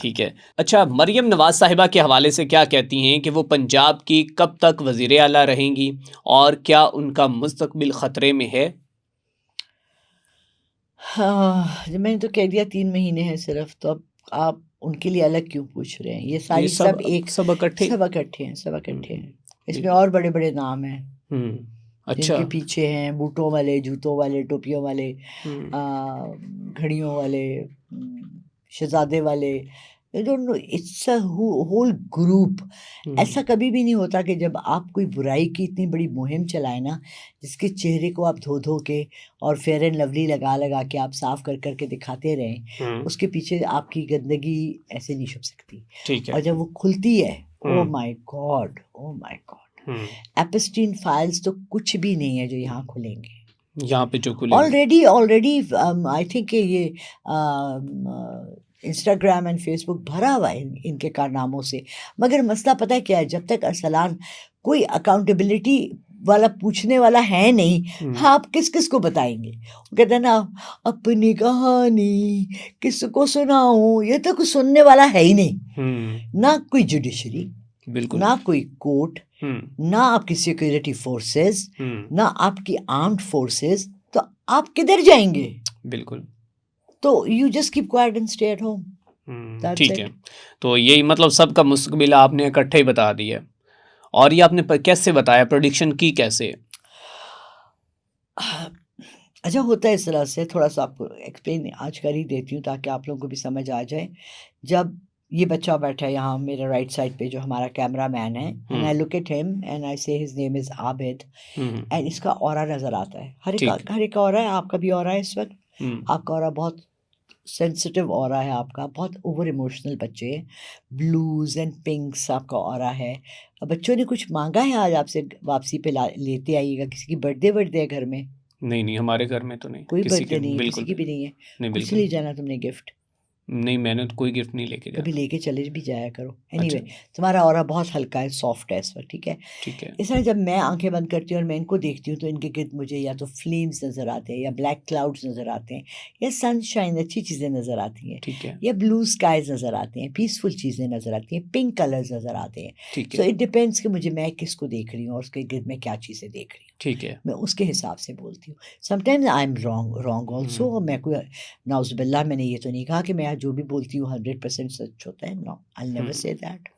ठीक है। अच्छा, मरियम नवाज़ साहिबा के हवाले से क्या कहती हैं कि वो पंजाब की कब तक वज़ीर आला रहेंगी और क्या उनका मुस्तक़बिल ख़तरे में है? हाँ, जब मैंने तो कह दिया 3 महीने हैं सिर्फ़, तो अब आप उनके लिए अलग क्यों पूछ रहे हैं? ये तो ये सारी सब एक सब इकट्ठे? सब इकट्ठे हैं, सब हुँ, इकट्ठे हुँ। हैं। इसमें बिल्कुल। और बड़े-बड़े नाम हैं, हुँ। अच्छा। जिनके पीछे हैं बूटों वाले, जूतों वाले, टोपियों वाले, हुँ, घड़ियों वाले, शहज़ादे वाले, I don't know, it's a whole group. ऐसा हुँ, कभी भी नहीं होता कि जब आप कोई बुराई की इतनी बड़ी मुहिम चलाएँ ना, जिसके चेहरे को आप धो-धो के और फेयर एंड लवली लगा-लगा के आप साफ कर के दिखाते रहें, हुँ। उसके पीछे आपकी गंदगी ऐसे नहीं छुप सकती। ठीक है। और जब वो खुलती है, oh hmm, my god! Oh my god! Hmm. Epstein files तो कुछ भी नहीं है जो यहाँ खुलेंगे। यहाँ पे जो खुलेंगे। ऑलरेडी ऑलरेडी आई थिंक ये इंस्टाग्राम एंड फेसबुक भरा हुआ है इनके कारनामों से। मगर मसला पता है क्या है? जब तक अरसलान कोई अकाउंटेबिलिटी वाला पूछने वाला है नहीं, हुँ, हाँ, आप किस-किस को बताएँगे? वो कहते हैं ना, अपनी कहानी किसको सुनाऊँ? ये तो कुछ सुनने वाला है ही नहीं। हुँ। ना कोई जुडिशरी, बिल्कुल। ना कोई कोर्ट, हुँ, ना आपकी सिक्योरिटी फोर्सेस, हुँ। ना आपकी आर्म्ड फोर्सेस, तो आप किधर जाएँगे? बिल्कुल। तो you just keep quiet and stay at home, that's ठीक है। इट। तो यही मतलब सबका मुस्तक़बिल आपने इकट्ठे ही बता दिया है। और ये आपने कैसे बताया, प्रेडिक्शन की कैसे? अच्छा, होता है इस तरह से, थोड़ा-सा आपको एक्सप्लेन आज कर ही देती हूँ ताकि आप लोगों को भी समझ आ जाए। जब ये बच्चा बैठा है यहाँ मेरे राइट साइड पे, जो हमारा कैमरामैन है, and I hmm, look at him and I say his name is Abid, hmm. And इसका ऑरा नज़र आता है। ठीक है। हर एक का ऑरा है, आपका भी ऑरा है इस वक़्त। हुँ, आपका ऑरा बहुत सेंसिटिव ऑरा है आपका, बहुत ओवर इमोशनल बच्चे हैं। ब्लूज़ एंड पिंक्स आपका ऑरा है। बच्चों ने कुछ माँगा है आज आपसे, वापसी पे ला लेते आइएगा, किसी की बर्थडे है घर में? नहीं, नहीं, हमारे घर में तो नहीं, कोई किसी के बर्थडे नहीं है, किसी बिल्कुल की भी भी नहीं है। नहीं, कुछ बिल्कुल। नहीं जाना तुमने गिफ्ट, नहीं, मैंने तो कोई गिफ्ट नहीं लेके कभी जाना। लेके चले भी जाया करो। अच्छा, एनीवे, तुम्हारा ऑरा बहुत हल्का है, सॉफ्ट है इस वक़्त, ठीक है? ठीक है, इस तरह जब मैं आँखें बंद करती हूँ और मैं इनको देखती हूँ, तो इनके गिर्द मुझे या तो फ्लेम्स नज़र आते हैं, या ब्लैक क्लाउड्स नज़र आते हैं, या सनशाइन, अच्छी चीज़ें नज़र आती हैं, ठीक है, या ब्लू स्काईज़ नज़र आते हैं, पीसफुल चीज़ें नज़र आती हैं, पिंक कलर्स नज़र आते हैं। ठीक सो है, इट डिपेंड्स कि मैं किसको देख रही हूँ और उसके गिर्द में क्या चीज़ें देख रही हूँ। ठीक है। मैं उसके हिसाब से बोलती हूँ। Sometimes I am wrong also, hmm, और मैं कोई नाउज़ुबिल्लाह, मैंने ये तो नहीं कहा कि मैं जो भी बोलती हूँ 100% सच होता है। नो, आई विल हुँ। Never say that.